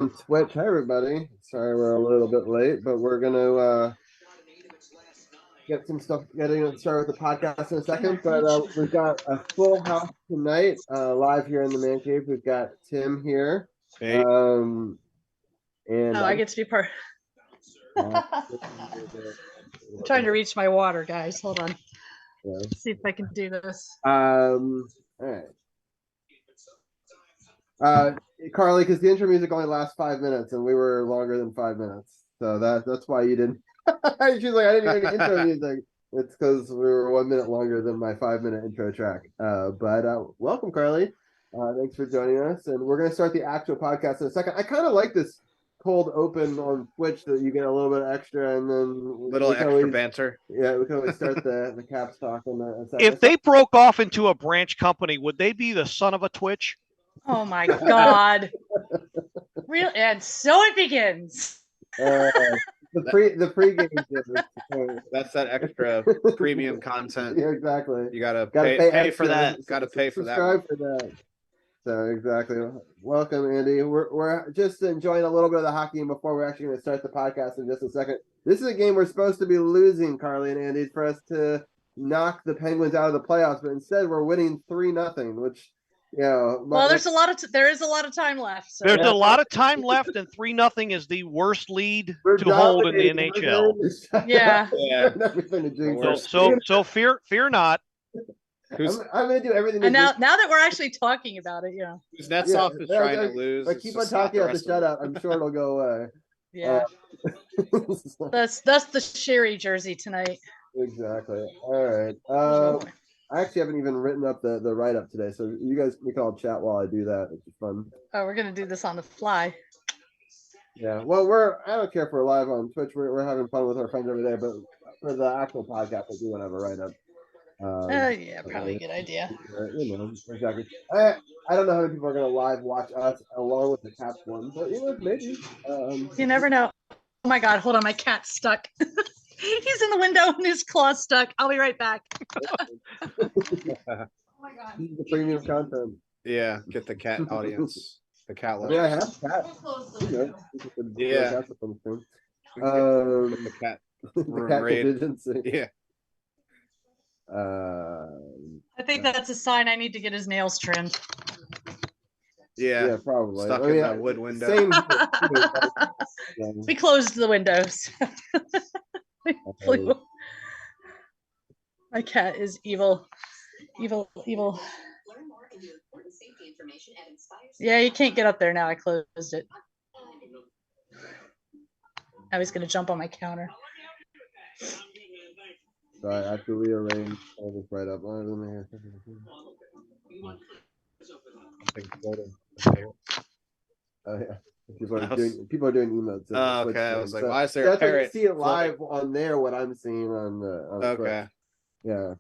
On Twitch. Hi, everybody. Sorry we're a little bit late, but we're going to get some stuff getting started with the podcast in a second. But we've got a full house tonight, live here in the man cave. We've got Tim here. Hey. And I get to be part. I'm trying to reach my water, guys. Hold on. Yeah. Let's see if I can do this. All right. Carly, because the intro music only lasts 5 minutes, and we were longer than 5 minutes, so that's why you didn't. She's like, I didn't hear the intro music. It's because we were 1 minute longer than my 5-minute intro track. But welcome, Carly. Thanks for joining us, and we're gonna start the actual podcast in a second. I kind of like this cold open on Twitch that you get a little bit extra, and then little extra banter. Yeah, we can always start the Caps talk in a second. If they broke off into a branch company, would they be the son of a Twitch? Oh my God! Real, and so it begins. The pregame. That's that extra premium content. Yeah, exactly. You gotta pay for that. Gotta pay for that. Subscribe for that. So exactly. Welcome, Andy. We're just enjoying a little bit of the hockey before we're actually going to start the podcast in just a second. This is a game we're supposed to be losing, Carly and Andy, for us to knock the Penguins out of the playoffs, but instead we're winning 3-0, which. Yeah. Well, there is a lot of time left. So. There's a lot of time left, and 3-0 is the worst lead to hold in the NHL. Yeah. So fear not. I'm gonna do everything. And now that we're actually talking about it, yeah. Netsov is trying to lose. But keep on talking about the shutout. I'm sure it'll go away. Yeah. That's the Sherry jersey tonight. Exactly. All right. I actually haven't even written up the write-up today, so you guys we can all chat while I do that. It's fun. Oh, we're gonna do this on the fly. Yeah. Well, I don't care if we're live on Twitch. We're having fun with our friends every day, but for the actual podcast, I do want to have a write-up. Yeah, probably a good idea. Exactly. I don't know how many people are gonna live watch us along with the Caps one, but maybe. You never know. Oh my God! Hold on, my cat's stuck. He's in the window and his claw's stuck. I'll be right back. Oh my God. This is the premium content. Yeah, get the cat audience. The cat lovers. Yeah, I have cat. Yeah. The cat. The cat contingency. Yeah. I think that's a sign I need to get his nails trimmed. Yeah, probably. Stuck in that wood window. Same. We closed the windows. My cat is evil. Yeah, you can't get up there now. I closed it. Now he's gonna jump on my counter. So I have to rearrange all this right up. Oh yeah. People are doing emotes. Oh, okay. I was like, why is there a parrot? You see it live on there. What I'm seeing on the. Okay. Yeah.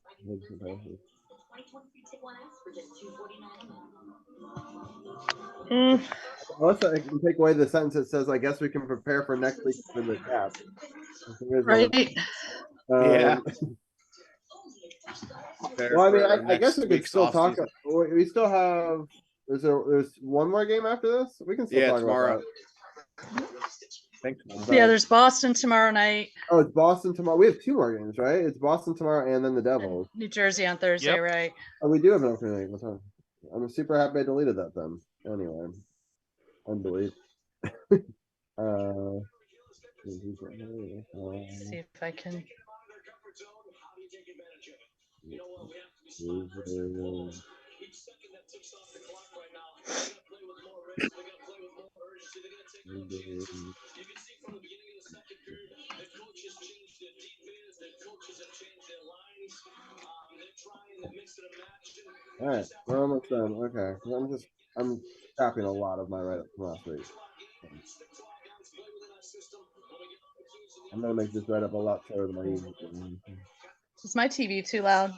Also, I can take away the sentence that says, "I guess we can prepare for next week for the Caps." Right. Yeah. Well, I mean, I guess we could still talk. We still have. There's one more game after this. We can still talk tomorrow. About that. Yeah, there's Boston tomorrow night. Oh, it's Boston tomorrow. We have 2 more games, right? It's Boston tomorrow and then the Devils. New Jersey on Thursday, right? Oh, we do have an opening night. I'm super happy I deleted that then. Anyway, unbelievable. See if I can. All right, we're almost done. Okay, I'm copying a lot of my write-up from last week. I'm gonna make this write-up a lot shorter than my usual. Is my TV too loud?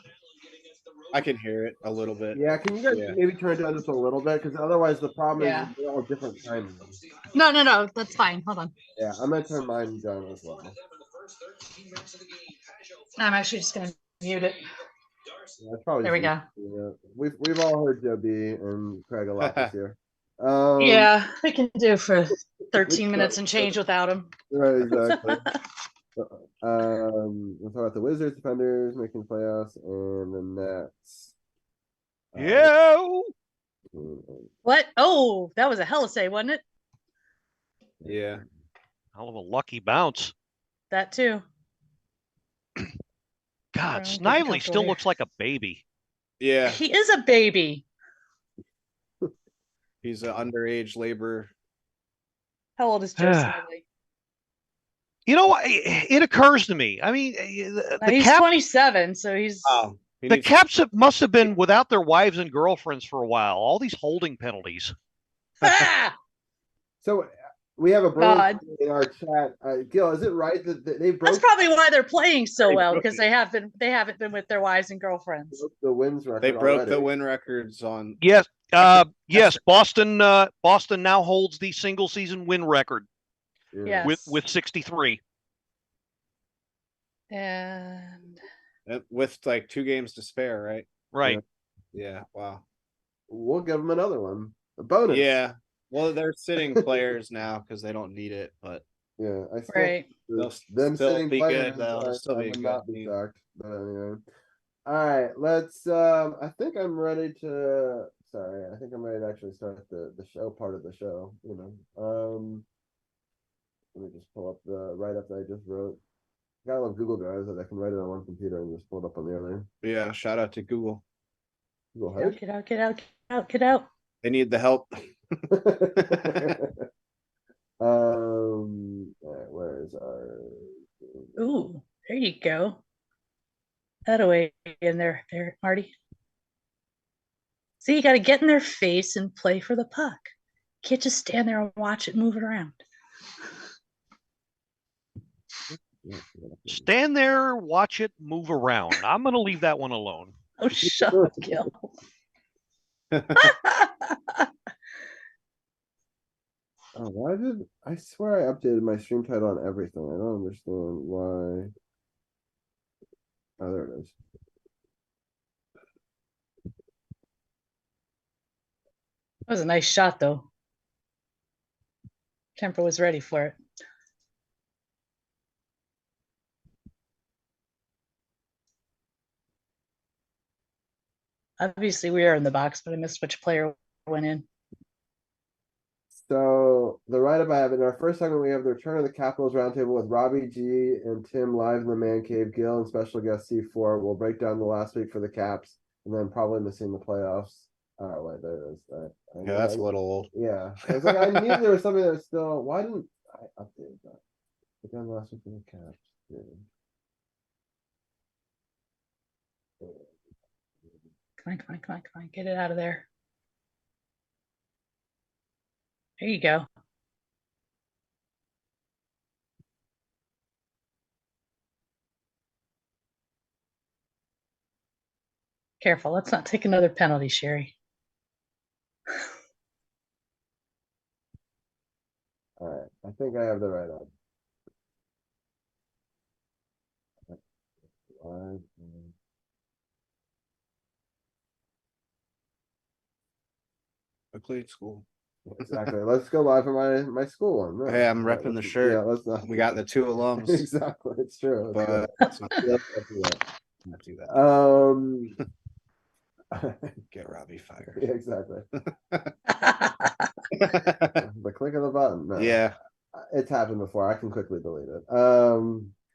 I can hear it a little bit. Yeah, can you guys maybe turn it down just a little bit? Because otherwise the problem is they're all different timings. No, that's fine. Hold on. Yeah, I'm gonna turn mine down as well. I'm actually just gonna mute it. Yeah, probably there we go. Yeah. We've all heard Joe B and Craig a lot this year. Yeah, I can do for 13 minutes and change without him. Right, exactly. We'll talk about the Wizards, defenders making playoffs, and the Nets. Yeah. What? Oh, that was a hell of a say, wasn't it? Yeah. Hell of a lucky bounce. That too. God, Getting Snively comfortable still here. looks like a baby. Yeah. He is a baby. He's an underage labor. How old is Joe Smiley? You know, it occurs to me. I mean, the He's Caps, 27, so he's the Caps must have been without their wives and girlfriends for a while. All these holding penalties. ah! So we have a God. bird in our chat. Gil, is it right that they broke That's probably why they're playing so They well, broke because they haven't been with their wives and girlfriends. the wins record? They broke already? the win records on. Yes, yes. Boston now holds the single season win record Yes. with 63. And With like 2 games to spare, right? Right. Yeah. Wow. We'll give them another one. A bonus. Yeah. Well, they're sitting players now because they don't need it, but Yeah. I still right. they'll still be good though. They'll still I be a would good not be team. shocked. But anyway. All right, let's I think I'm ready to I think I'm ready to actually start the show part of the show, you know. Let me just pull up the write-up that I just wrote. Gotta love Google Drive that I can write it on one computer and just pull it up on the other. Yeah. Shout out to Google. Google Get out. They need the help. All right, where is our Ooh, there you go. That away in there, Marty. See, you got to get in their face and play for the puck. You can't just stand there and watch it move it around. Stand there, watch it move around. I'm going to leave that one alone. Oh, shut up, Gil. Oh, why did I swear I updated my stream title on everything? I don't understand why. Oh, there it is. That was a nice shot, though. Kemper was ready for it. Obviously, we are in the box, but I missed which player went in. So the write-up I have in our first segment, we have the return of the Capitals roundtable with Robbie G and Tim live in the man cave. Gil and special guest C4 will break down the last week for the Caps and then probably missing the playoffs. Oh wait, there it is. Yeah, that's a little old. Yeah, I was like, I knew there was something that was still. Why didn't I update that? Break down the last week for the Caps. Yeah. Come on. Get it out of there. There you go. Careful, let's not take another penalty, Sherry. All right, I think I have the write-up. McLeod School. Exactly. Let's go live for my school one. No, Hey, I'm right, repping the let's- shirt. Yeah, let's not. We got the 2 alums, Exactly, it's true. but let's not Let's not do that. do that. Yeah, Get Robbie fired. exactly. The click of the button. No, Yeah. it's happened before. I can quickly delete it.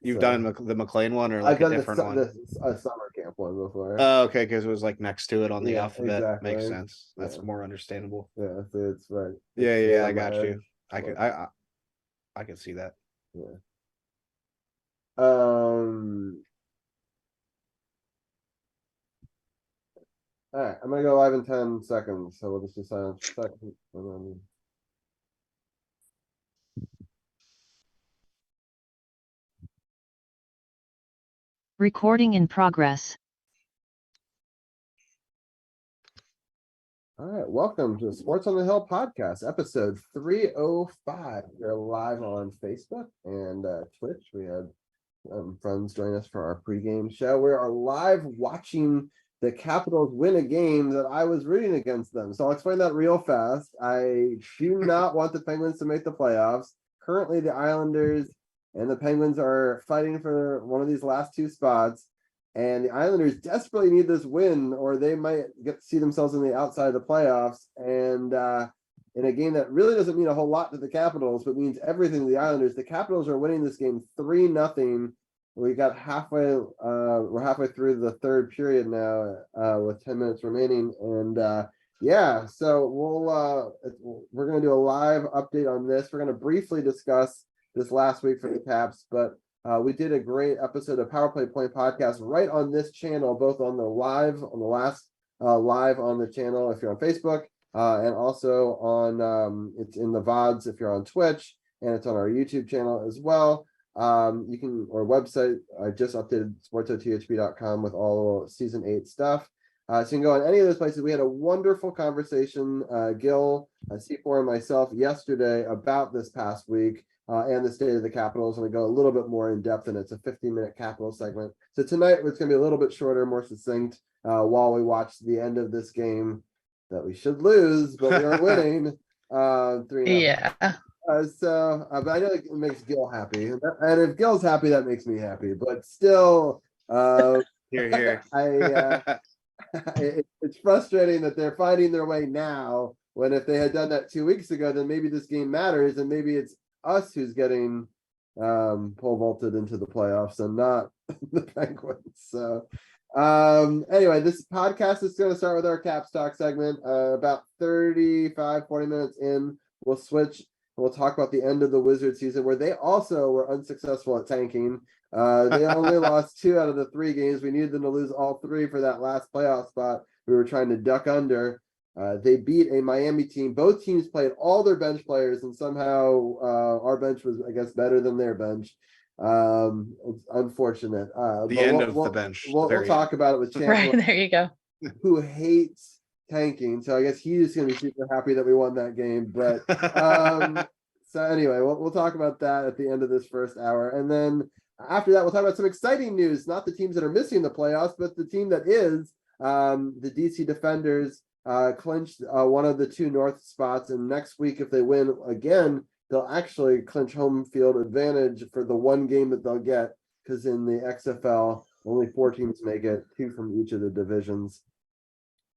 You've so- done the McLean one or like I've done a different one? a summer camp one before. Oh, okay, because it was like next to it on the Yeah, alphabet. exactly. Makes sense. That's Yeah. more understandable. Yeah, so it's right. Yeah, It's yeah, on I my got head. you. I can see that. Yeah. All right, I'm gonna go live in 10 seconds, so we'll just do silence for a second. And then... Recording in progress. All right, welcome to the Sports on the Hill podcast, episode 305. We're live on Facebook and Twitch. We had friends join us for our pregame show. We are live watching the Capitals win a game that I was rooting against them. So I'll explain that real fast. I do not want the Penguins to make the playoffs. Currently, the Islanders and the Penguins are fighting for one of these last two spots. And the Islanders desperately need this win, or they might see themselves on the outside of the playoffs. And in a game that really doesn't mean a whole lot to the Capitals, but means everything to the Islanders, the Capitals are winning this game 3-0. We got halfway. We're halfway through the third period now, with 10 minutes remaining, and yeah. So we're gonna do a live update on this. We're gonna briefly discuss this last week for the Caps, but we did a great episode of Power Play Point podcast right on this channel, both on the last live on the channel if you're on Facebook, and also on it's in the VODs if you're on Twitch, and it's on our YouTube channel as well. You can, or website, I just updated sportsothp.com with all season 8 stuff. So you can go on any of those places. We had a wonderful conversation, Gil, C4, and myself yesterday about this past week and the state of the Capitals, and we go a little bit more in depth, and it's a 15-minute Capital segment. So tonight it's going to be a little bit shorter, more succinct, while we watch the end of this game that we should lose, but we are winning 3-0. Yeah. But I know it makes Gil happy, and if Gil's happy, that makes me happy. But still, Here. it's frustrating that they're finding their way now. When if they had done that 2 weeks ago, then maybe this game matters, and maybe it's us who's getting pole vaulted into the playoffs and not the Penguins. So anyway, this podcast is going to start with our Caps Talk segment. About 35-40 minutes in, we'll switch. We'll talk about the end of the Wizards season, where they also were unsuccessful at tanking. They only lost 2 out of the 3 games. We needed them to lose all 3 for that last playoff spot we were trying to duck under. They beat a Miami team. Both teams played all their bench players, and somehow our bench was, I guess, better than their bench. It's unfortunate. The end of the bench. We'll talk about it with Champ, Right, there you go. who hates tanking. So I guess he's going to be super happy that we won that game. But so anyway, we'll talk about that at the end of this first hour. And then after that, we'll talk about some exciting news, not the teams that are missing the playoffs, but the team that is. The DC Defenders clinched one of the 2 North spots, and next week, if they win again, they'll actually clinch home field advantage for the 1 game that they'll get, because in the XFL, only 4 teams make it, 2 from each of the divisions.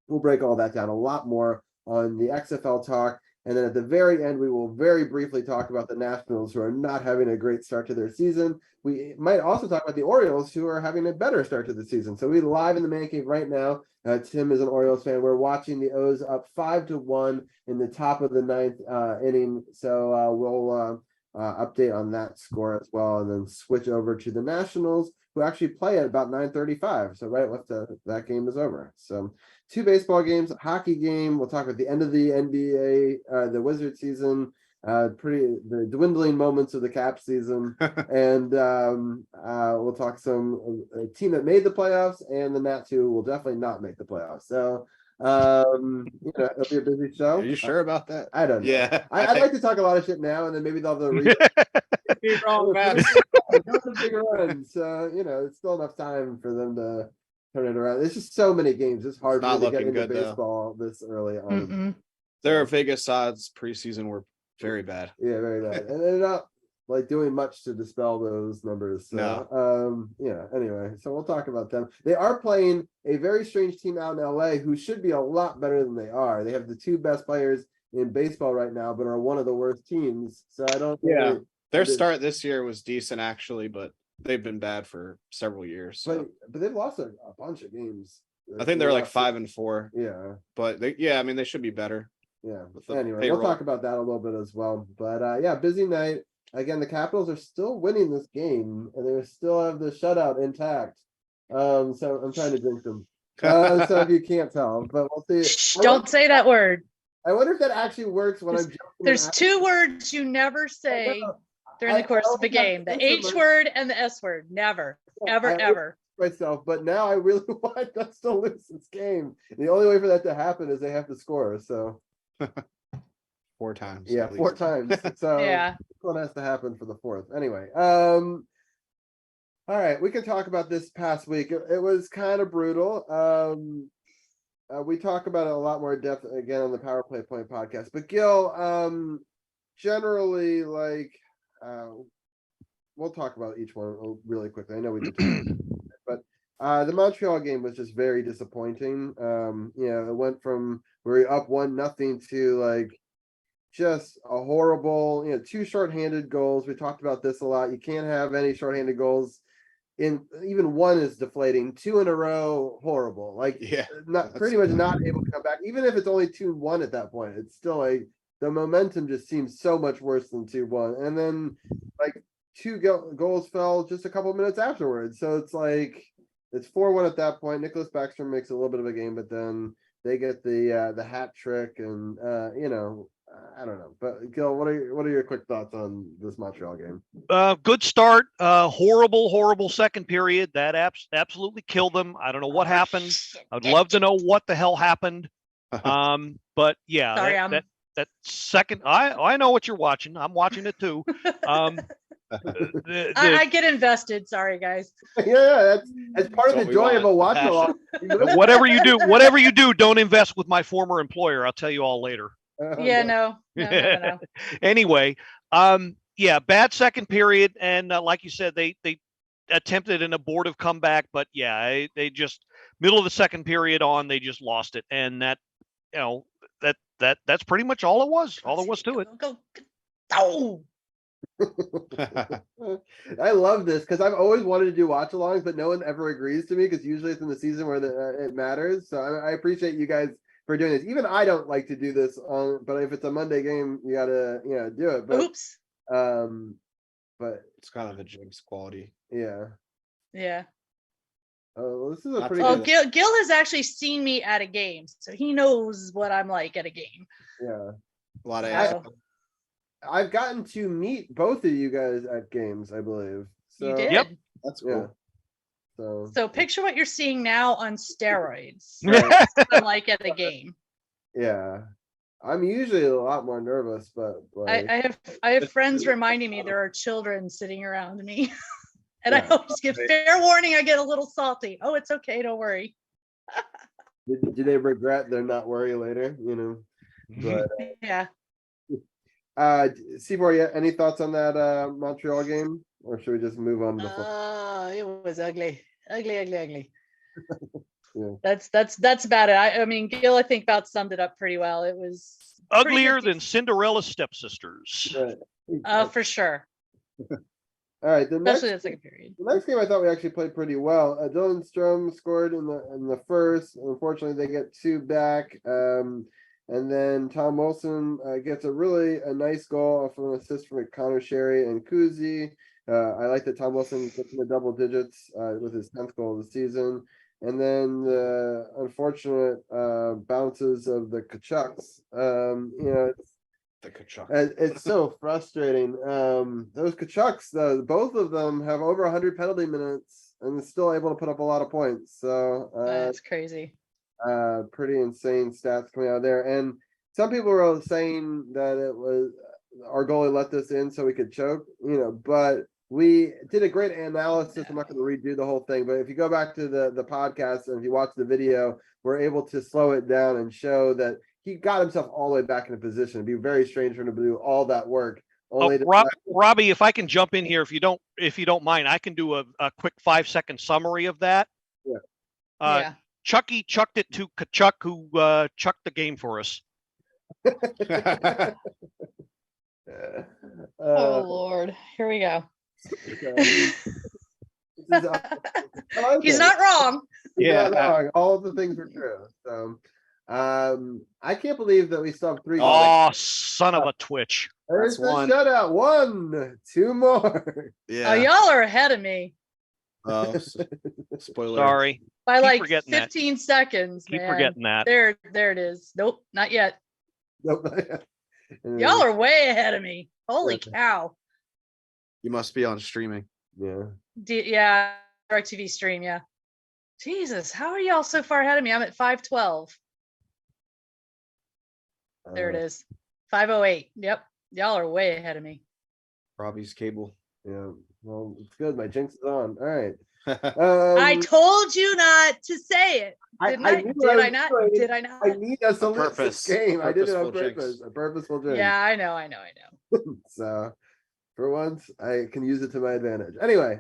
We'll break all that down, a lot more on the XFL talk. And then at the very end, we will very briefly talk about the Nationals, who are not having a great start to their season. We might also talk about the Orioles, who are having a better start to the season. So we're live in the man cave right now. Tim is an Orioles fan. We're watching the O's up 5-1 in the top of the 9th inning. So we'll update on that score as well, and then switch over to the Nationals, who actually play at about 9:35. So right after that game is over. So 2 baseball games, a hockey game. We'll talk about the end of the NBA, the Wizard season, the dwindling moments of the Cap season, and we'll talk some a team that made the playoffs and the Nats who will definitely not make the playoffs. So it'll be a busy show. Are you sure about that? I don't know. Yeah. I'd like to talk a lot of shit now, and then maybe they'll have the You're wrong, man. bigger runs. So it's still enough time for them to turn it around. There's just so many games. It's hard It's not to get looking into good, baseball this early on. Mm-mm. Their Vegas odds preseason were very bad. Yeah, very bad. And they're not like doing much to dispel those numbers. So, No. Anyway, so we'll talk about them. They are playing a very strange team out in LA who should be a lot better than they are. They have the 2 best players in baseball right now, but are one of the worst teams. So I don't think Yeah. Their start this year was decent, actually, but they've been bad for several years. So. But they've lost a bunch of games. I think they're like 5-4. Yeah. But they should be better. Yeah. With the Anyway, payroll. we'll talk about that a little bit as well. But yeah, busy night. Again, the Capitals are still winning this game, and they still have the shutout intact. So I'm trying to drink them. So if you can't tell, but we'll see. Shh, don't say that word. I wonder if that actually works when I'm joking. There's 2 words you never say during the course of a game: the H word and the S word. Never, ever. Myself, but now I really want us to lose this game. The only way for that to happen is they have to score. So 4 times. yeah, 4 times. So Yeah. one has to happen for the 4th. Anyway, All right, we can talk about this past week. It was kind of brutal. We talk about it a lot more depth again on the Power Play Point podcast. But Gil, generally, like, we'll talk about each one really quickly. I know we did, but the Montreal game was just very disappointing. It went from we were up 1-0 to like just a horrible, 2 shorthanded goals. We talked about this a lot. You can't have any shorthanded goals. Even one is deflating. 2 in a row, horrible. Like, pretty much not able to come back. Even if it's only 2-1 at that point, it's still like the momentum just seems so much worse than 2-1. And then like 2 goals fell just a couple minutes afterwards. So it's like it's 4-1 at that point. Nicholas Backstrom makes a little bit of a game, but then they get the hat trick, and I don't know. But Gil, what are your quick thoughts on this Montreal game? Good start. Horrible second period. That absolutely killed them. I don't know what happened. I'd love to know what the hell happened. But yeah, Sorry, that second, I know what you're watching. I'm watching it too. I get invested. Sorry, guys. Yeah, that's part of the joy of a watch along. Whatever you do, don't invest with my former employer. I'll tell you all later. Yeah, no. Anyway, yeah, bad second period, and like you said, they attempted an abortive comeback, but yeah, they just middle of the second period on, they just lost it, and that that's pretty much all it was. All there was to it. Go. Oh. I love this because I've always wanted to do watch alongs, but no one ever agrees to me because usually it's in the season where it matters. So I appreciate you guys for doing this. Even I don't like to do this but if it's a Monday game, you gotta do it. But Oops. But it's kind of a jinx quality. Yeah. Oh, this is a pretty good. Gil has actually seen me at a game, so he knows what I'm like at a game. Yeah. A lot of I've gotten to meet both of you guys at games, I believe. So, You did. Yep. That's cool. Yeah. So picture what you're seeing now on steroids. Right. That's what I'm like at a game. Yeah. I'm usually a lot more nervous, but like, I have friends reminding me there are children sitting around me. And Yeah. I always give fair warning, I get a little salty. Oh, it's okay, don't worry. do they regret their not worry later? But Yeah. C4, any thoughts on that Montreal game, or should we just move on to the Oh, it was ugly. Yeah. That's about it. I mean, Gil, I think about summed it up pretty well. It was Uglier than Cinderella's stepsisters. Right. For sure. All right, Especially the second period. The next game I thought we actually played pretty well. Dylan Strom scored in the first. Unfortunately, they get 2 back. And then Tom Wilson gets a nice goal off of an assist from Connor Sherry and Kuzi. I like that Tom Wilson gets in the double digits with his 10th goal of the season. And then the unfortunate bounces of the Kachucks. It's so frustrating. Those Kachucks, both of them have over 100 penalty minutes and still able to put up a lot of points. So That's crazy. Pretty insane stats coming out of there. And some people were saying that it was our goalie let this in so we could choke, but we did a great analysis. I'm not going to redo the whole thing, but if you go back to the podcast and if you watch the video, we're able to slow it down and show that he got himself all the way back in a position. It'd be very strange for him to do all that work. Robbie, if I can jump in here, if you don't mind, I can do a quick 5-second summary of that. Yeah. Chucky chucked it to Kachuk, who chucked the game for us. Oh Lord, here we go. He's not wrong. Yeah, wrong. All of the things are true. So I can't believe that we still have 3 goals. Oh, son of a twitch. There's the shutout. 1, 2 more. Yeah. Oh, y'all are ahead of me. Spoiler. Sorry. By like forgetting that. 15 seconds. Keep man. forgetting that. There it is. Nope, not yet. Nope. Y'all are way ahead of me. Holy cow. You must be on streaming. Yeah. Yeah, DirecTV stream, yeah. Jesus, how are y'all so far ahead of me? I'm at 512. There it is. 508. Yep. Y'all are way ahead of me. Robbie's cable. Yeah. Well, it's good. My jinx is on. All right. I told you not to say it. Didn't I? knew Did was I not? doing. Did I not? I need us to lose this purpose. game. I did it on Purposeful jinx. purpose. A purposeful jinx. Yeah, I know. So for once, I can use it to my advantage. Anyway,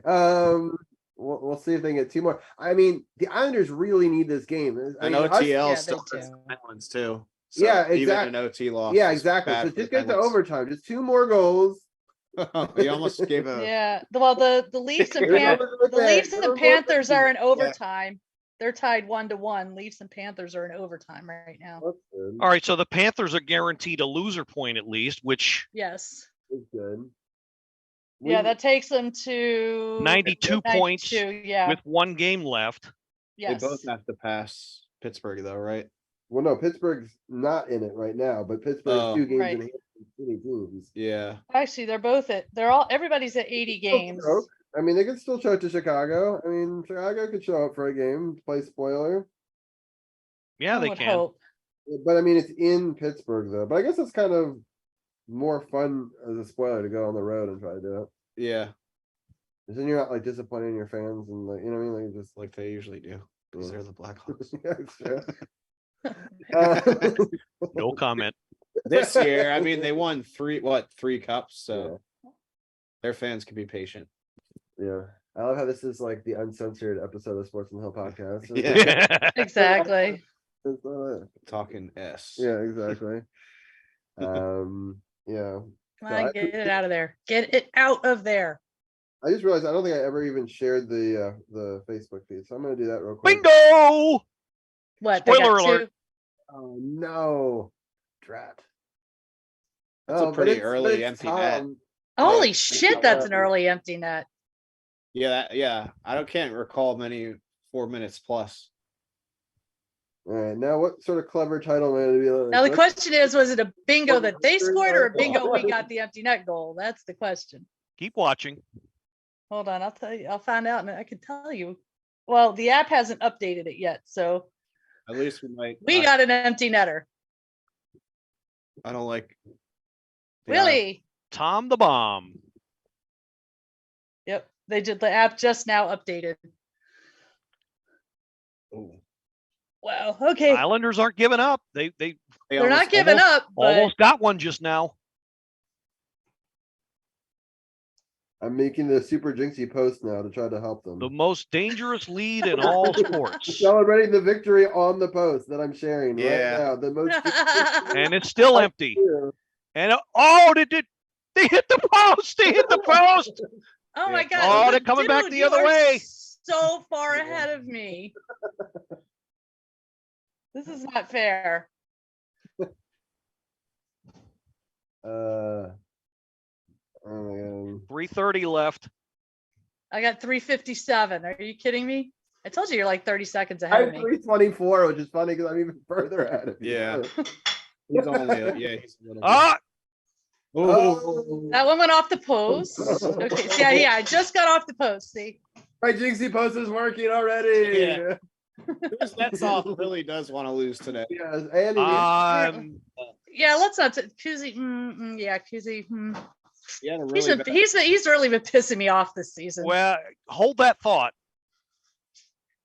we'll see if they can get two more. I mean, the Islanders really need this game. I mean, know us- TL Yeah, still they has do. Islands too. Yeah, even exact- an OT loss. Yeah, is exactly. bad So for the just get to Penguins. overtime. Just 2 more goals. You almost gave a Yeah. Well, the Leafs and Remember the Leafs and remember Panthers what- are in overtime. They're tied 1-1. Leafs and Panthers are in overtime right now. That's good. All right, so the Panthers are guaranteed a loser point at least, which Yes. That's good. Yeah, We- that takes them to 92 points 92. Yeah. with 1 game left. Yes. They both have to pass Pittsburgh though, right? Well, no, Pittsburgh's not in it right now, but Pittsburgh's Oh. 2 games Right. in hand from skinny teams. Yeah. Actually, everybody's at 80 games. Choke. I mean, they could still choke to Chicago. I mean, Chicago could show up for a game, play spoiler. Yeah, I they would can. hope. But I mean, it's in Pittsburgh though. But I guess it's kind of more fun as a spoiler to go on the road and try to do it. Yeah. Because then you're not like disappointing your fans and like, you know what I mean? Like just Like they usually do. Because Yeah. they're the Blackhawks. yeah, it's true. Uh, No comment. This year, I mean, they won 3 cups, so their fans can be patient. yeah. I love how this is like the uncensored episode of Sports and Hill podcast. Yeah. Exactly. It's, Talking S. yeah, exactly. Yeah. Come So on, get it out of there. Get it out of there. I just realized I don't think I ever even shared the Facebook feed, so I'm gonna do that real quick. Bingo! What? They Spoiler got alert. 2? Oh no, drat. That's a but pretty it's- but early it's empty net. Tom. Holy Yeah. shit, that's an early empty net. Yeah. Can't recall many 4 minutes plus. All right, now what sort of clever title am I gonna be like? Now the let's- question is, was it a bingo that they scored or a bingo we Oh. got the empty net goal? That's the question. Keep watching. Hold on, I'll tell you. I'll find out and I can tell you. Well, the app hasn't updated it yet, so At least we might. we got an empty netter. I don't like. the Willie. Tom the Bomb. Yep, they did. The app just now updated. Ooh. Wow. Okay, Islanders aren't giving up. They They they're almost- not giving up, but almost got one just now. I'm making the super jinxie post now to try to help them. The most dangerous lead in all sports. Celebrating the victory on the post that I'm sharing Yeah. right now. The most And it's still empty. And they hit the post. They hit the post. oh my Yeah. god! Oh, but they're coming back dude, the you other are way. So far ahead of me. This is not fair. Oh my God. 3:30 left. I got 3:57. Are you kidding me? I told you you're like 30 seconds ahead I'm of me. 324, which is funny because I'm even further ahead of you. Yeah. He's only. He's a little. Ah, Oh. That one went off the post. Okay, yeah, I just got off the post. See, My jinxie post is working already. Yeah. That's all. Really does want to lose today. Yes, and yeah, let's not. Kuzi, yeah, Kuzi. He had a He's really bad. he's really been pissing me off this season. well, hold that thought.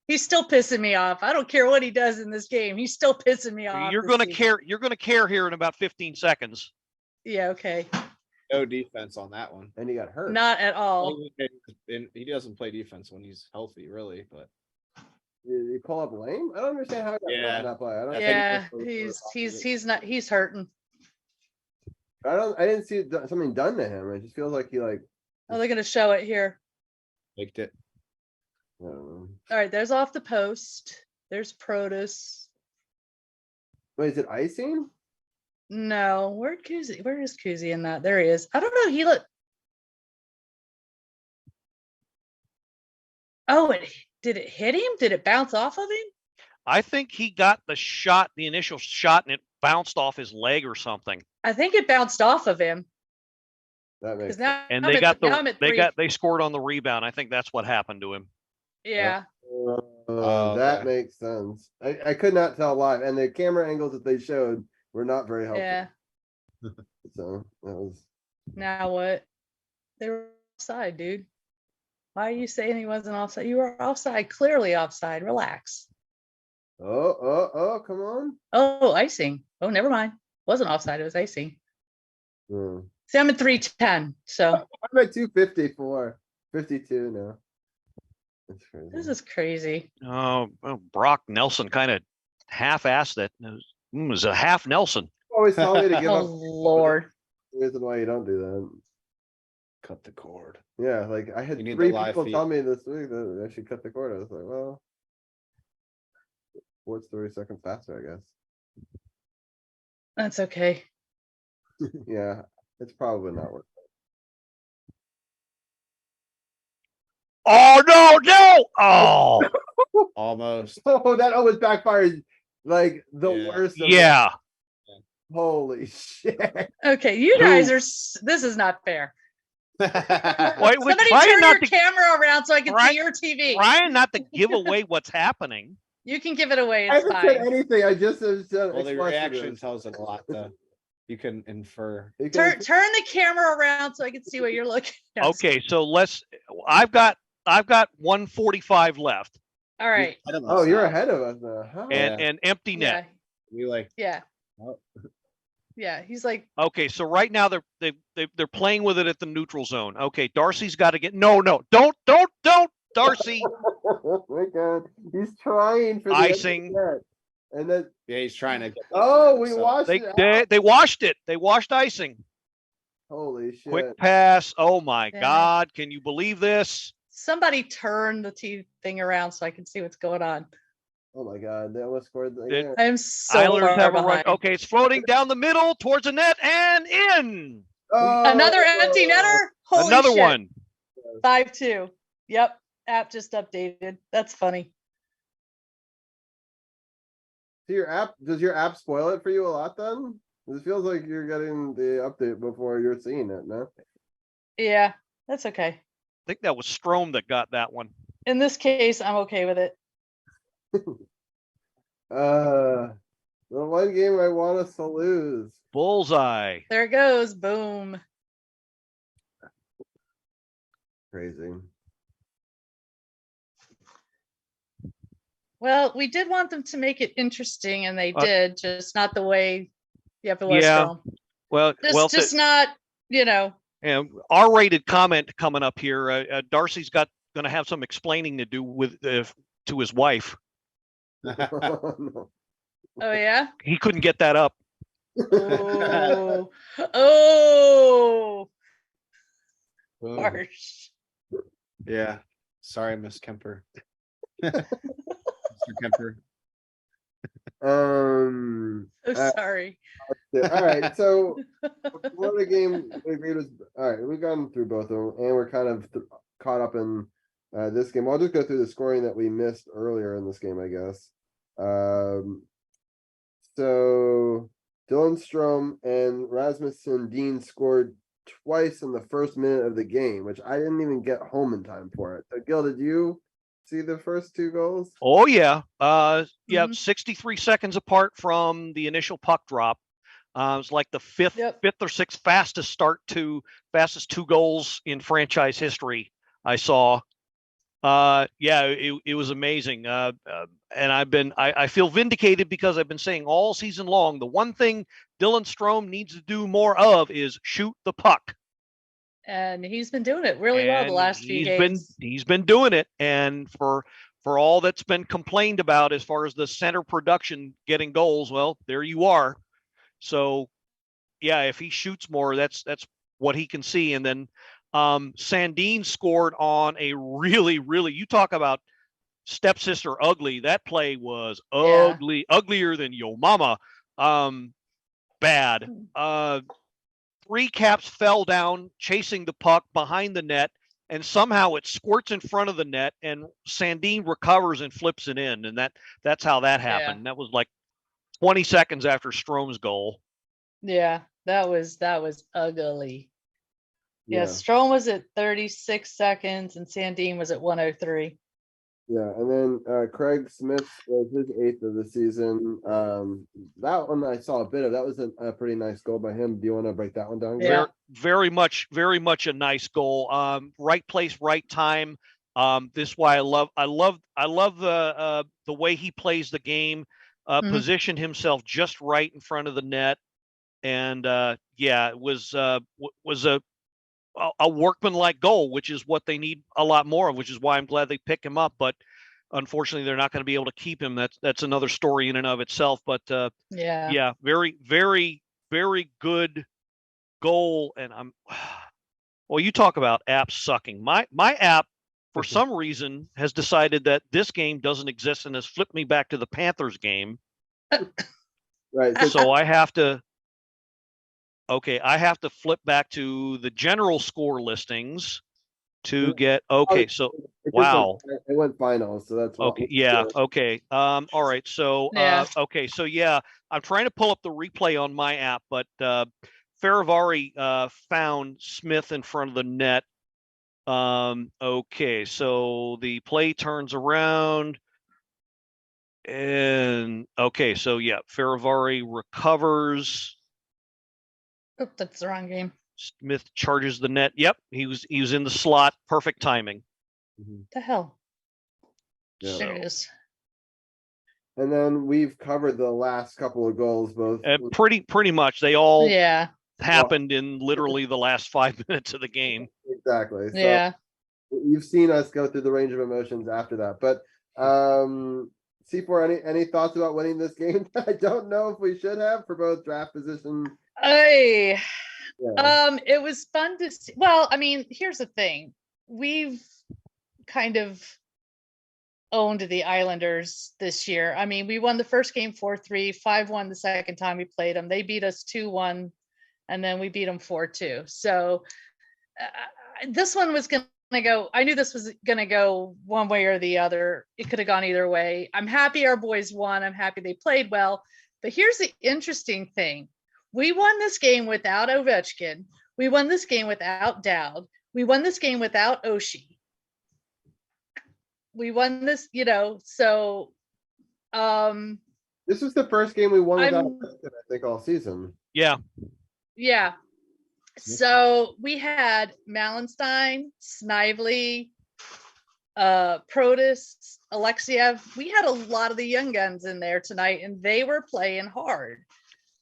He's still pissing me off. I don't care what he does in this game. He's still pissing me off. You're this gonna season. care. You're gonna care here in about 15 seconds. Yeah, okay. No defense on that one. he got hurt. Not at all. And he doesn't play defense when he's healthy, really. But You call up lame? I don't understand how he got hurt Yeah. on that play. I don't. think Yeah, he's- he's not. He's hurting. I didn't see something done to him. It just feels like he like. Oh, they're gonna show it here. faked it. I don't know. All right, there's off the post. There's Protus. Wait, is it icing? No, where is Kuzi in that? There he is. I don't know. He looked. Oh, did it hit him? Did it bounce off of him? I think he got the initial shot, and it bounced off his leg or something. I think it bounced off of him. That makes Because now And I'm they at- got now I'm at three. they scored on the rebound. I think that's what happened to him. Yeah. That okay. makes sense. I could not tell live, and the camera angles that they showed were not very helpful. Yeah. So that was Now what? They were offside, dude. Why are you saying he wasn't offside? You were offside, clearly offside. Relax. Oh, come on. Oh, icing. Oh, never mind. Wasn't offside, it was icing. Hmm. See, I'm at 310, so I'm at 254, 52 now. That's crazy. this is crazy. Oh, Brock Nelson kind of half-assed it. It was a half Nelson. Always tell me to give Oh, up. Lord. Reason why you don't do that. Cut the cord. Yeah, like I had You need the 3 live people feed. tell me this week that I should cut the cord. I was like, well, what's 30 seconds faster, I guess. That's okay. Yeah, it's probably not worth Oh, no. Oh, Almost. it. Oh, that almost backfired like the Yeah. worst of yeah. it. Holy shit. Okay, you guys are, this is not fair. Wait, we're Somebody trying turn your not to camera around so I can Right- see your TV. trying not to give away what's happening. You can give it away, I it's haven't said fine. anything. I just said Well, the reaction tells it a lot, though. You can infer. Turn the camera around so I can see what you're looking at. Okay, so I've got 145 left All right. Oh, you're ahead of us now. Huh? Yeah. and empty Yeah. net. We like. Yeah. Oh. Yeah. He's like, Okay, so right now they're playing with it at the neutral zone. Okay, Darcy's got to get don't, Darcy. Oh my god. He's trying for the Icing. net. And then Yeah, he's trying to. oh, we So- watched They it. out. they washed it. They washed icing. Holy shit. Quick pass. Oh my Damn it. God! Can you believe this? somebody turn the TV thing around so I can see what's going on. Oh my god, they almost scored It- again. I am so Islanders far have a run. behind. Okay, it's floating down the middle towards the net and in. Another empty netter? Holy Another shit. one. 5-2. Yep. App just updated. That's funny. So your app, does your app spoil it for you a lot then? It feels like you're getting the update before you're seeing it, no? Yeah, that's okay. I think that was Strome that got that one. In this case, I'm okay with it. The one game I want us to lose. Bullseye. There it goes. Boom. Crazy. Well, we did want them to make it interesting, and they Uh, did, just not the way. Yep, it was Yeah. Strome. Well, Just not, R-rated comment coming up here. Darcy's going to have some explaining to do with to his wife. No. Oh yeah. He couldn't get that up. Oh. Oh. Boom. Harsh. Yeah. Sorry, Miss Kemper. Mr. Kemper. So Uh, sorry. all right, so what the game we agreed was all right. We've gone through both of them, and we're kind of caught up in this game. I'll just go through the scoring that we missed earlier in this game, I guess. So Dylan Strome and Rasmus Sandin scored twice in the first minute of the game, which I didn't even get home in time for it. So Gil, did you see the first 2 goals? Oh yeah. Yeah, Mhm. 63 seconds apart from the initial puck drop. It was like the fifth or sixth fastest 2 goals in franchise history I saw. Yeah, it was amazing. And I feel vindicated because I've been saying all season long, the one thing Dylan Strome needs to do more of is shoot the puck. And he's been doing it really well the And last few games. He's been doing it. And for all that's been complained about as far as the center production getting goals, well, there you are. So yeah, if he shoots more, that's what he can see. And then Sandin scored on a really, you talk about stepsister ugly. That play was ugly, uglier than yo mama. Bad. 3 caps fell down chasing the puck behind the net, and somehow it squirts in front of the net, and Sandin recovers and flips it in, and that's how that happened. That was like 20 seconds after Strome's goal. Yeah, that was ugly. Yeah, Strome was at 36 seconds and Sandin was at 103. Yeah, and then Craig Smith was his 8th of the season. That one I saw a bit of. That was a pretty nice goal by him. Do you want to break that one down? Yeah. Very much a nice goal. Right place, right time. This is why I love the way he plays the game. Positioned himself just right in front of the net, and yeah, it was a workmanlike goal, which is what they need a lot more of, which is why I'm glad they pick him up. But unfortunately, they're not going to be able to keep him. That's another story in and of itself. But Yeah. yeah, very good goal. And well, you talk about apps sucking. My app, for some reason, has decided that this game doesn't exist and has flipped me back to the Panthers game. Right. So I have to. Okay, I have to flip back to the general score listings to get. Okay, so wow. It went finals, so that's Okay, yeah, okay. All right. So Yeah. okay, so yeah, I'm trying to pull up the replay on my app, but Faravari found Smith in front of the net. Okay, so the play turns around. And okay, so yeah, Faravari recovers. Oh, that's the wrong game. Smith charges the net. Yep, he was in the slot. Perfect timing. The hell. Yeah. There it is. And then we've covered the last couple of goals, both. Pretty much. They all Yeah. happened in literally the last 5 minutes of the game. Exactly. So Yeah. you've seen us go through the range of emotions after that. But C4, any thoughts about winning this game? I don't know if we should have for both draft position. Yeah. It was fun to see. Well, I mean, here's the thing. We've kind of owned the Islanders this year. I mean, we won the first game 4-3, 5-1 the second time we played them. They beat us 2-1, and then we beat them 4-2. So this one was going to go, I knew this was going to go one way or the other. It could have gone either way. I'm happy our boys won. I'm happy they played well. But here's the interesting thing. We won this game without Ovechkin. We won this game without Dowd. We won this game without Oshie. We won this, so this was the first game we won without Ovechkin, I think, all season. Yeah. Yeah. So we had Malenstein, Snively, Protus, Alexiev. We had a lot of the young guns in there tonight, and they were playing hard.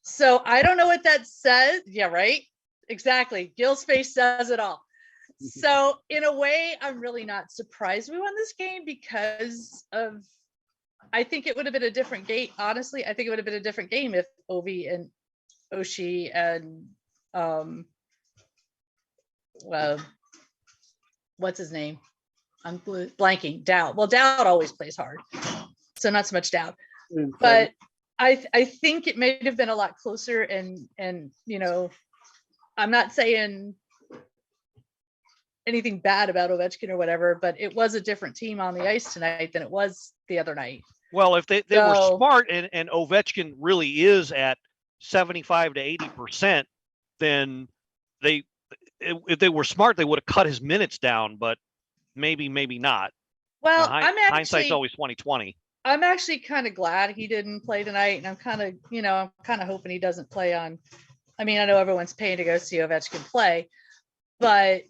So I don't know what that says. Yeah, right. Exactly. Gil's face says it all. So in a way, I'm really not surprised we won this game because of, I think it would have been a different game. Honestly, I think it would have been a different game if Ovi and Oshie and well, what's his name? I'm blanking. Dowd. Well, Dowd always plays hard, so not so much Dowd. But I think it may have been a lot closer. And I'm not saying anything bad about Ovechkin or whatever, but it was a different team on the ice tonight than it was the other night. Well, if they were smart and Ovechkin really is at 75 to 80%, then if they were smart, they would have cut his minutes down, but maybe not. Well, hindsight's always 20/20. I'm actually kind of glad he didn't play tonight, and I'm kind of hoping he doesn't play on. I mean, I know everyone's paying to go see Ovechkin play, but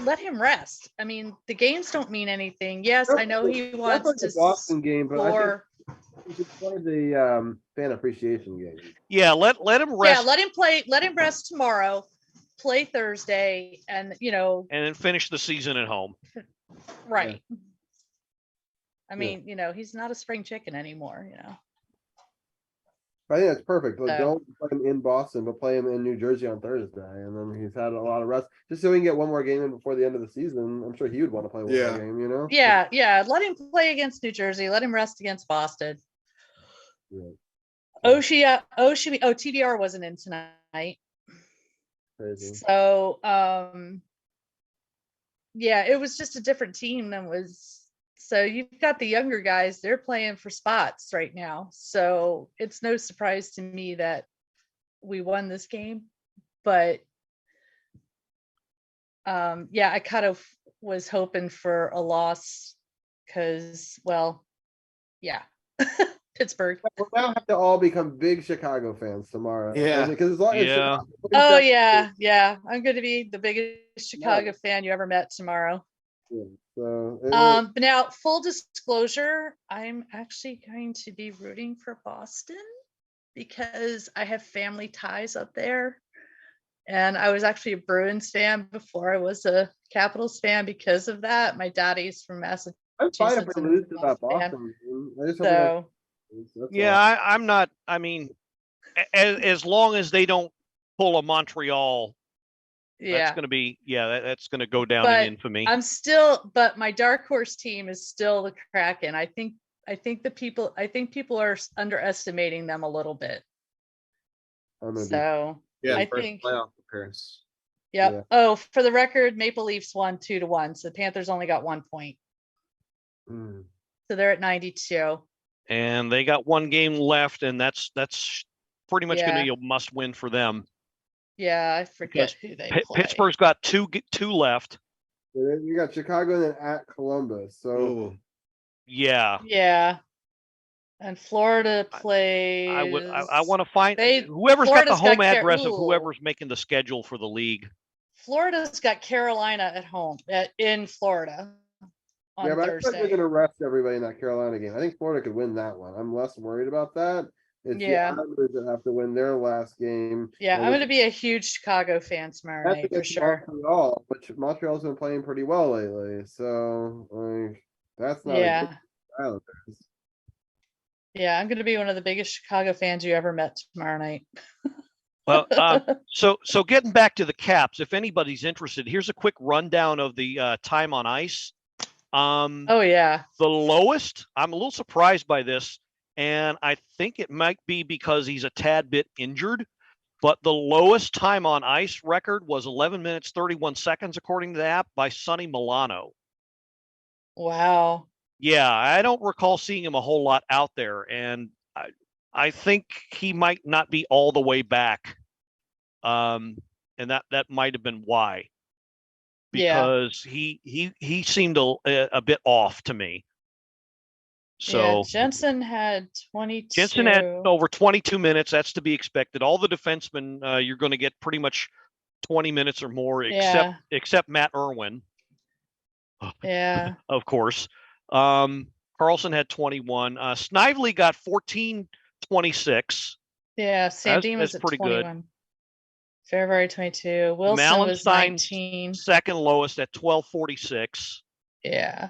let him rest. I mean, the games don't mean anything. Yes, I know he wants to Boston game, but score. We should play the fan appreciation game. Yeah, let him rest. Yeah, let him play. Let him rest tomorrow. Play Thursday, and and then finish the season at home. Right. Yeah. I mean, he's not a spring chicken anymore. I think that's perfect. But don't play him in Boston, but play him in New Jersey on Thursday, and then he's had a lot of rest, just so he can get one more game in before the end of the season. I'm sure he would want to play one more game. Yeah. Let him play against New Jersey. Let him rest against Boston. Yeah. Oshie. TDR wasn't in tonight. Crazy. So, yeah, it was just a different team than was. So you've got the younger guys, they're playing for spots right now. So it's no surprise to me that we won this game. But yeah, I kind of was hoping for a loss because, well, yeah, Pittsburgh. We'll now have to all become big Chicago fans tomorrow. Yeah. Because as long as Yeah. Oh yeah, I'm going to be the biggest Chicago fan you ever met tomorrow. So But now, full disclosure, I'm actually going to be rooting for Boston because I have family ties up there. And I was actually a Bruins fan before I was a Capitals fan because of that. My daddy's from Massachusetts. I'm fine if we and lose to that Boston. Boston. I just hope we don't So lose, that's Yeah, all. I'm not. I mean, as long as they don't pull a Montreal, that's yeah, going to be that's going to go down but in infamy. but my dark horse team is still the Kraken. I think people are underestimating them a little bit. I'm gonna be So Yeah, I first think, playoff appearance. yep. Yeah. Oh, for the record, Maple Leafs won 2-1. So the Panthers only got 1 point. Mm. So they're at 92. And they got one game left, and that's pretty much going to Yeah. be a must win for them. Yeah, I forget Because who they play. Pittsburgh's got two left. You got Chicago and then at Columbus. So Ooh. Yeah, Yeah. And Florida plays. I want to find They- whoever's got the Florida's home got address of ooh. whoever's making the schedule for the league. Florida's got Carolina at home in Florida on yeah, but I think Thursday. they're gonna rest everybody in that Carolina game. I think Florida could win that one. I'm less worried about that. It's Yeah. the Islanders that have to win their last game. Yeah, and I'm it's- going to be a huge Chicago fan tomorrow that's night for against sure. Montreal, which Montreal's been playing pretty well lately. So like, that's not a Yeah. good Islanders. Yeah, I'm going to be one of the biggest Chicago fans you ever met tomorrow night. Well, so getting back to the Caps, if anybody's interested, here's a quick rundown of the time on ice. Oh yeah. The lowest, I'm a little surprised by this, and I think it might be because he's a tad bit injured, but the lowest time on ice record was 11 minutes 31 seconds according to the app by Sonny Milano. Wow. Yeah, I don't recall seeing him a whole lot out there, and I think he might not be all the way back. And that might have been why. Because he seemed a bit off to me. So yeah, Jensen had 22. Jensen had over 22 minutes. That's to be expected. All the defensemen, you're going to get pretty much 20 minutes or more, except Matt Irwin. Yeah. Of course. Carlson had 21. Snively got 14-26. Yeah, Sandin was that's at pretty 21. good. Fairbury 22. Wilson was 19. Second lowest at 12:46. Yeah.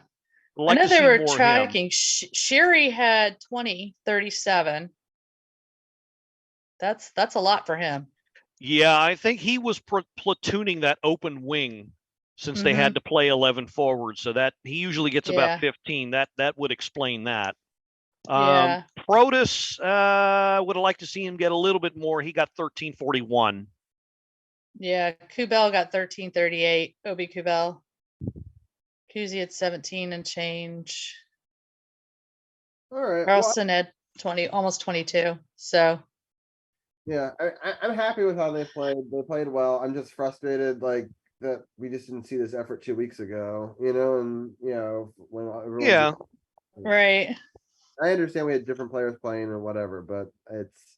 Like I know to they see were more of him. tracking. Sherry had 20-37. That's a lot for him. Yeah, I think he was platooning that open wing since they had to play 11 forwards. So that he usually gets about 15. That would explain that. Yeah. Protus, would have liked to see him get a little bit more. He got 13:41. Yeah, Kubel got 13:38. Obi Kubel. Kuzi had 17 and change. All right. Carlson had 20, almost 22. So Yeah, I'm happy with how they played. They played well. I'm just frustrated, like that we just didn't see this effort 2 weeks ago. And when everyone right. I understand we had different players playing and whatever, but it's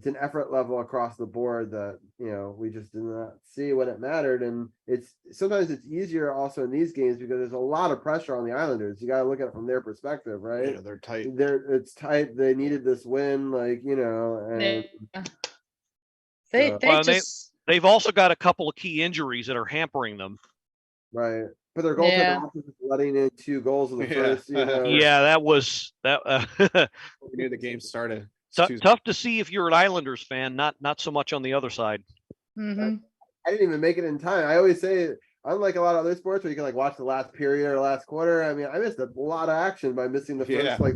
an effort level across the board that we just did not see when it mattered. And sometimes it's easier also in these games because there's a lot of pressure on the Islanders. You got to look at it from their perspective, right? Yeah, they're tight. It's tight. They needed this win, and they've also got a couple of key injuries that are hampering them. Right. But their goaltender also just letting in 2 goals in the first. Yeah, that was that. We knew the game started. Tough to see if you're an Islanders fan, not so much on the other side. Mm-hmm. I didn't even make it in time. I always say, unlike a lot of other sports where you can watch the last period or last quarter, I mean, I missed a lot of action by missing the first 3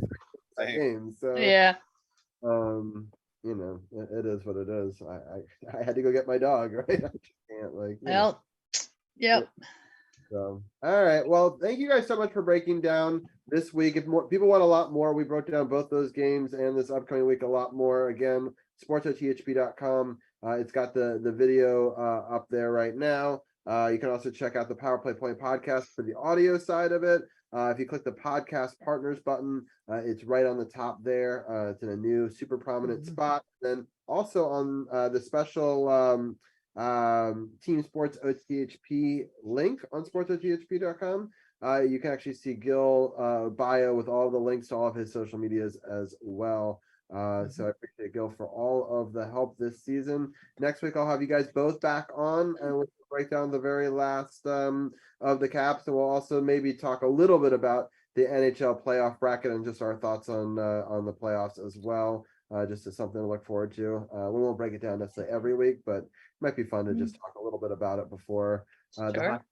games. So yeah. It is what it is. I had to go get my dog, right? I just can't Yep. So, all right. Well, thank you guys so much for breaking down this week. If more people want a lot more, we broke down both those games and this upcoming week a lot more. Again, sportsothp.com. It's got the video up there right now. You can also check out the Power Play Point podcast for the audio side of it. If you click the podcast partners button, it's right on the top there. It's in a new super prominent spot. Then also on the special Team Sports OTHP link on sportsothp.com. You can actually see Gil bio with all the links to all of his social medias as well. So I appreciate Gil for all of the help this season. Next week I'll have you guys both back on and we'll break down the very last of the caps, and we'll also maybe talk a little bit about the NHL playoff bracket and just our thoughts on the playoffs as well. Just as something to look forward to. We won't break it down necessarily every week, but it might be fun to just talk a little bit about it before the hockey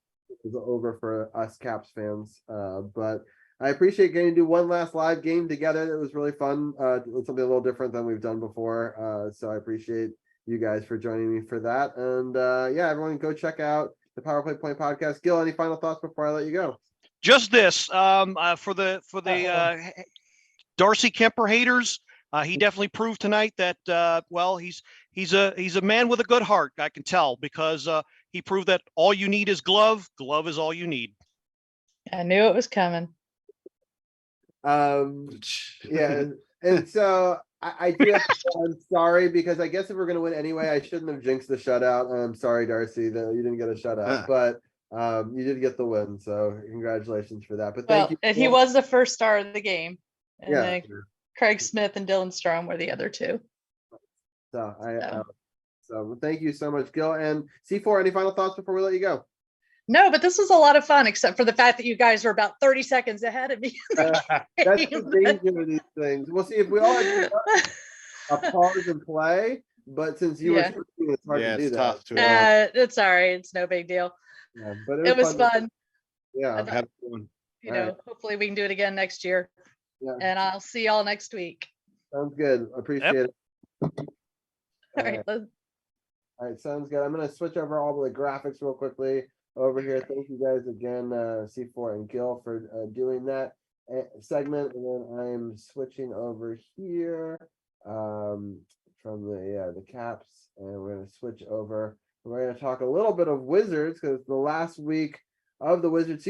is over for us Caps fans. But I appreciate getting to do one last live game together. It was really fun. Something a little different than we've done before. So I appreciate you guys for joining me for that. And yeah, everyone go check out the Power Play Point podcast. Gil, any final thoughts before I let you go? Just this, for the Darcy Kemper haters, he definitely proved tonight that well, he's a man with a good heart. I can tell because he proved that all you need is glove. Glove is all you need. I knew it was coming. Yeah, and so I do have to, I'm sorry because I guess if we're gonna win anyway, I shouldn't have jinxed the shutout. I'm sorry, Darcy, that you didn't get a shutout, but you did get the win, so congratulations for that. But thank you. And he was the first star of the game, and Yeah. then Craig Smith and Dylan Strom were the other two. So thank you so much, Gil. And C4, any final thoughts before we let you go? No, but this was a lot of fun, except for the fact that you guys were about 30 seconds ahead of me. That's the danger of these things. We'll see if we all had a pause and play, but since you were shooting, it's hard to do tough that. to It's all right. It's no big deal. Yeah, but It was fun. Yeah. have fun. You know, hopefully we can do it again next year. Yeah. And I'll see y'all next week. Sounds good. Appreciate it. All right. All right, sounds good. I'm gonna switch over all the graphics real quickly over here. Thank you guys again, C4 and Gil, for doing that segment, and then I'm switching over here from the Caps, and we're gonna switch over. We're gonna talk a little bit of Wizards because the last week of the Wizards season.